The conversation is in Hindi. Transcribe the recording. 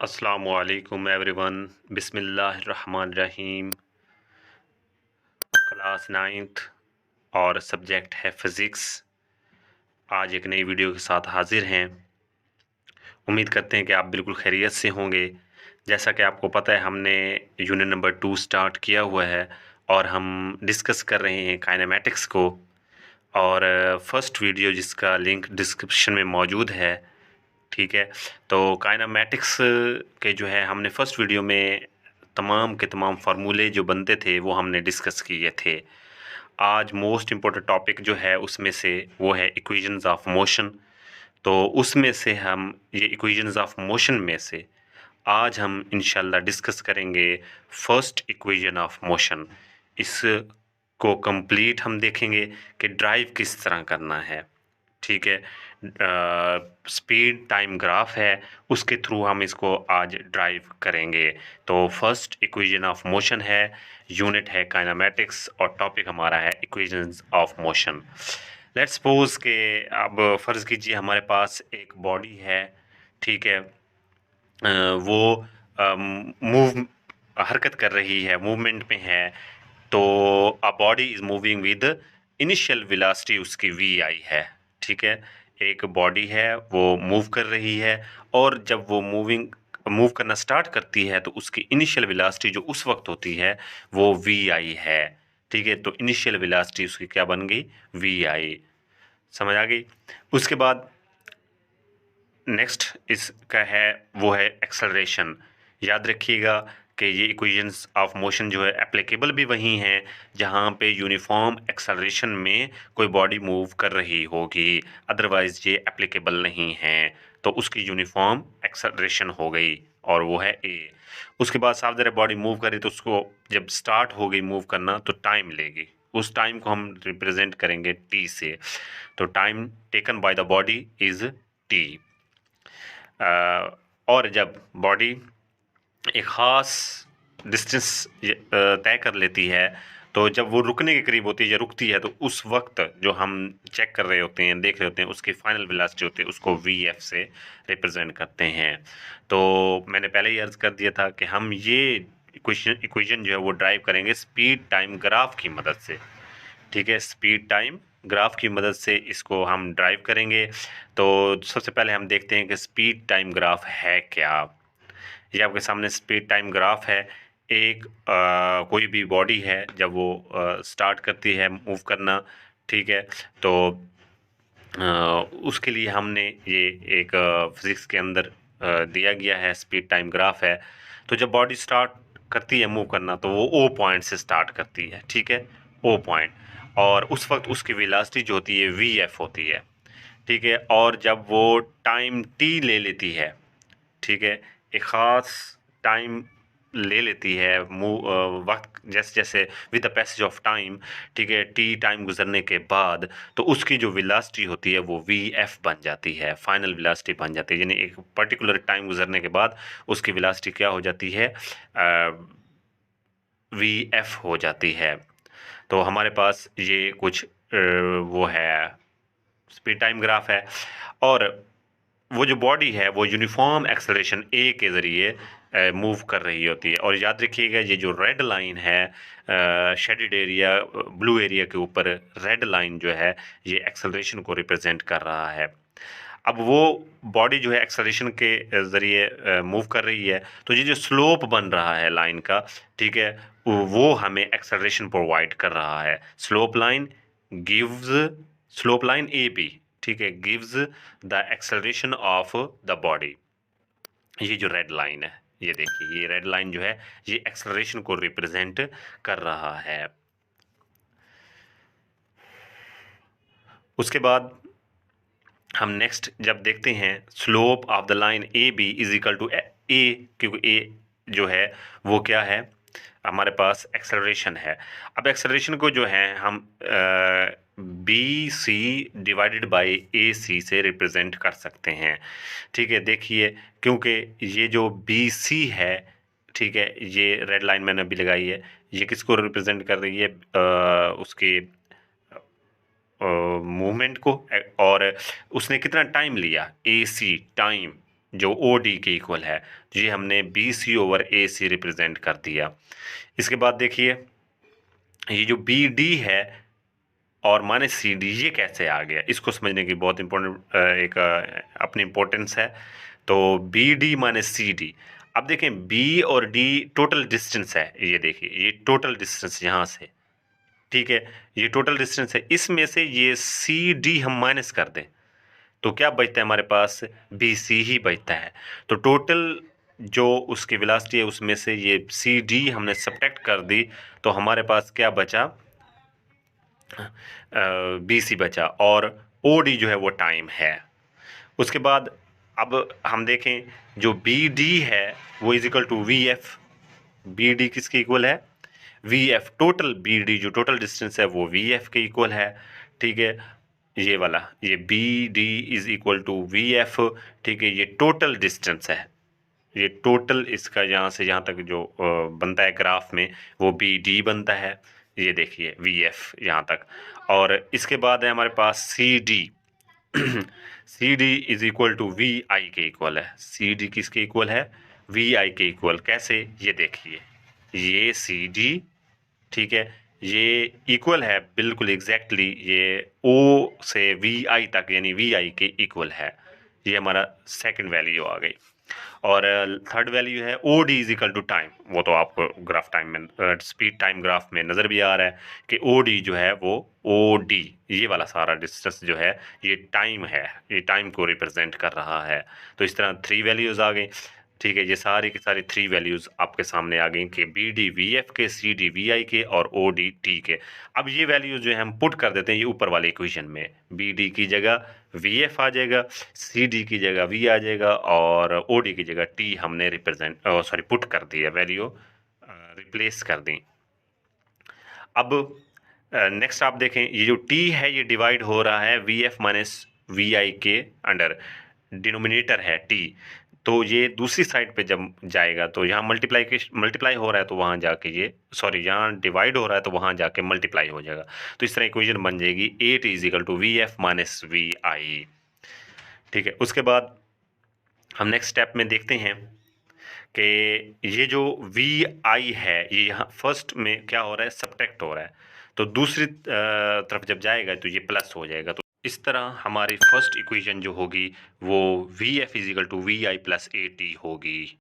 अस्सलामुअलैकुम एवरीवन। बिस्मिल्लाहिर्रहमानिर्रहीम। क्लास नाइन्थ और सब्जेक्ट है फ़िज़िक्स। आज एक नई वीडियो के साथ हाज़िर हैं। उम्मीद करते हैं कि आप बिल्कुल खैरियत से होंगे। जैसा कि आपको पता है, हमने यूनिट नंबर 2 स्टार्ट किया हुआ है और हम डिस्कस कर रहे हैं काइनेमैटिक्स को। और फर्स्ट वीडियो जिसका लिंक डिस्क्रिप्शन में मौजूद है, ठीक है। तो काइनेमैटिक्स के जो है हमने फर्स्ट वीडियो में तमाम के तमाम फार्मूले जो बनते थे वो हमने डिस्कस किए थे। आज मोस्ट इम्पोर्टेंट टॉपिक जो है उसमें से वो है इक्वेशंस ऑफ मोशन। तो उसमें से हम ये इक्वेशंस ऑफ मोशन में से आज हम इंशाल्लाह डिस्कस करेंगे फर्स्ट इक्वेशन ऑफ मोशन। इसको कंप्लीट हम देखेंगे कि ड्राइव किस तरह करना है, ठीक है। स्पीड टाइम ग्राफ है, उसके थ्रू हम इसको आज ड्राइव करेंगे। तो फर्स्ट इक्वेशन ऑफ मोशन है, यूनिट है काइनेमैटिक्स और टॉपिक हमारा है equations of motion. Let's suppose के अब फ़र्ज़ कीजिए हमारे पास एक बॉडी है, ठीक है। वो मूव हरकत कर रही है, मूवमेंट में है। तो a body is moving with initial velocity उसकी वी आई है, ठीक है। एक बॉडी है वो मूव कर रही है और जब वो मूव करना स्टार्ट करती है तो उसकी इनिशियल वेलोसिटी जो उस वक्त होती है वो वी आई है, ठीक है। तो इनिशियल वेलोसिटी उसकी क्या बन गई? वी आई। समझ आ गई? उसके बाद नेक्स्ट इसका है वो है एक्सेलरेशन। याद रखिएगा कि ये इक्वेशंस ऑफ मोशन जो है एप्लीकेबल भी वहीं हैं जहाँ पे यूनिफॉर्म एक्सेलरेशन में कोई बॉडी मूव कर रही होगी, अदरवाइज ये एप्लीकेबल नहीं हैं। तो उसकी यूनिफॉर्म एक्सेलरेशन हो गई और वो है ए। उसके बाद साफ ज़रा बॉडी मूव करे तो उसको जब स्टार्ट हो गई मूव करना तो टाइम लेगी, उस टाइम को हम रिप्रेजेंट करेंगे टी से। तो time taken by the body is T. और जब बॉडी एक ख़ास डिस्टेंस तय कर लेती है, तो जब वो रुकने के करीब होती है या रुकती है, तो उस वक्त जो हम चेक कर रहे होते हैं, देख रहे होते हैं, उसकी फाइनल वेलोसिटी होती है, उसको वी एफ से रिप्रेजेंट करते हैं। तो मैंने पहले ही अर्ज़ कर दिया था कि हम ये इक्वेशन जो है वो ड्राइव करेंगे स्पीड टाइम ग्राफ की मदद से, ठीक है। स्पीड टाइम ग्राफ की मदद से इसको हम ड्राइव करेंगे। तो सबसे पहले हम देखते हैं कि स्पीड टाइम ग्राफ है क्या। ये आपके सामने स्पीड टाइम ग्राफ है। एक कोई भी बॉडी है, जब वो स्टार्ट करती है मूव करना, ठीक है। तो उसके लिए हमने ये एक फिज़िक्स के अंदर दिया गया है, स्पीड टाइम ग्राफ है। तो जब बॉडी स्टार्ट करती है मूव करना तो वो ओ पॉइंट से स्टार्ट करती है, ठीक है, ओ पॉइंट। और उस वक्त उसकी वेलोसिटी जो होती है वी एफ होती है, ठीक है। और जब वो टाइम टी ले लेती है, ठीक है, एक ख़ास टाइम ले लेती है वक्त जैसे जैसे with the passage of time, ठीक है, टी टाइम गुजरने के बाद, तो उसकी जो वेलोसिटी होती है वो वी एफ बन जाती है, फाइनल वेलोसिटी बन जाती है। यानी एक पर्टिकुलर टाइम गुजरने के बाद उसकी वेलोसिटी क्या हो जाती है? वी एफ हो जाती है। तो हमारे पास ये कुछ वो है, स्पीड टाइम ग्राफ है। और वो जो बॉडी है वो यूनिफॉर्म एक्सेलरेशन ए के ज़रिए मूव कर रही होती है। और याद रखिएगा ये जो रेड लाइन है शेडेड एरिया ब्लू एरिया के ऊपर रेड लाइन जो है ये एक्सेलरेशन को रिप्रेजेंट कर रहा है। अब वो बॉडी जो है एक्सेलरेशन के ज़रिए मूव कर रही है, तो ये जो स्लोप बन रहा है लाइन का, ठीक है, वो हमें एक्सेलरेशन प्रोवाइड कर रहा है। Gives slope line A B, ठीक है, gives the acceleration of the body. ये जो रेड लाइन है, ये देखिए, ये रेड लाइन जो है ये एक्सेलरेशन को रिप्रेजेंट कर रहा है। उसके बाद हम नेक्स्ट जब देखते हैं slope of the line A B is equal to A, क्योंकि ए जो है वो क्या है, हमारे पास एक्सेलरेशन है। अब एक्सेलरेशन को जो है हम बी सी डिवाइडेड बाय ए सी से रिप्रेजेंट कर सकते हैं, ठीक है। देखिए, क्योंकि ये जो बी सी है, ठीक है, ये रेड लाइन मैंने अभी लगाई है, ये किसको रिप्रेजेंट कर रही है? उसकी मूवमेंट को। और उसने कितना टाइम लिया? ए सी टाइम, जो ओ डी के इक्वल है। तो ये हमने बी सी ओवर ए सी रिप्रेजेंट कर दिया। इसके बाद देखिए ये जो बी डी है और माइनस सी डी ये कैसे आ गया, इसको समझने की बहुत इम्पोर्टेंट एक अपनी इम्पोर्टेंस है। तो B D minus C D, अब देखें बी और डी टोटल डिस्टेंस है, ये देखिए ये टोटल डिस्टेंस यहाँ से, ठीक है, ये टोटल डिस्टेंस है, इसमें से ये सी डी हम माइनस कर दें तो क्या बचता है हमारे पास, बी सी ही बचता है। तो टोटल जो उसकी वेलोसिटी है उसमें से ये सी डी हमने सब्ट्रैक्ट कर दी तो हमारे पास क्या बचा, बी सी बचा, और ओ डी जो है वो टाइम है। उसके बाद अब हम देखें जो बी डी है वो is equal to V F, B D किसके इक्वल है, V F, total B D जो टोटल डिस्टेंस है वो वी एफ के इक्वल है, ठीक है, ये वाला ये B D is equal to V F, ठीक है, ये टोटल डिस्टेंस है, ये टोटल इसका यहाँ से यहाँ तक जो बनता है ग्राफ में वो बी डी बनता है, ये देखिए वी एफ यहाँ तक। और इसके बाद है हमारे पास C D, C D is equal to V I के इक्वल है, सी डी किसके इक्वल है, वी आई के इक्वल, कैसे, ये देखिए ये सी डी, ठीक है, ये इक्वल है बिल्कुल एग्जैक्टली ये ओ से वी आई तक यानी वी आई के इक्वल है, ये हमारा सेकंड वैल्यू आ गई। और थर्ड वैल्यू है O D is equal to time, वो तो आपको ग्राफ टाइम में स्पीड टाइम ग्राफ में नज़र भी आ रहा है कि ओ डी जो है वो ओ डी ये वाला सारा डिस्टेंस जो है ये टाइम है, ये टाइम को रिप्रेजेंट कर रहा है। तो इस तरह 3 वैल्यूज़ आ गई, ठीक है, ये सारी की सारी 3 वैल्यूज़ आपके सामने आ गई कि बी डी वी एफ के, सी डी वी आई के और ओ डी टी के। अब ये वैल्यूज़ जो है हम पुट कर देते हैं ये ऊपर वाले इक्वेशन में, बी डी की जगह वी एफ आ जाएगा, सी डी की जगह वी आ जाएगा और ओ डी की जगह टी हमने रिप्रेजेंट सॉरी पुट कर दिया, वैल्यू रिप्लेस कर दी। अब नेक्स्ट आप देखें ये जो टी है ये डिवाइड हो रहा है V F minus V I के अंडर, डिनोमिनेटर है टी, तो ये दूसरी साइड पे जब जाएगा तो यहाँ मल्टीप्लाई हो रहा है तो वहाँ जाके ये सॉरी यहाँ डिवाइड हो रहा है तो वहाँ जाके मल्टीप्लाई हो जाएगा। तो इस तरह इक्वेशन बन जाएगी A T is equal to V F minus V I, ठीक है। उसके बाद हम नेक्स्ट स्टेप में देखते हैं कि ये जो वी आई है ये यहाँ फर्स्ट में क्या हो रहा है, सब्ट्रैक्ट हो रहा है, तो दूसरी तरफ जब जाएगा तो ये प्लस हो जाएगा। तो इस तरह हमारी फर्स्ट इक्वेशन जो होगी वो V F is equal to V I plus A T होगी।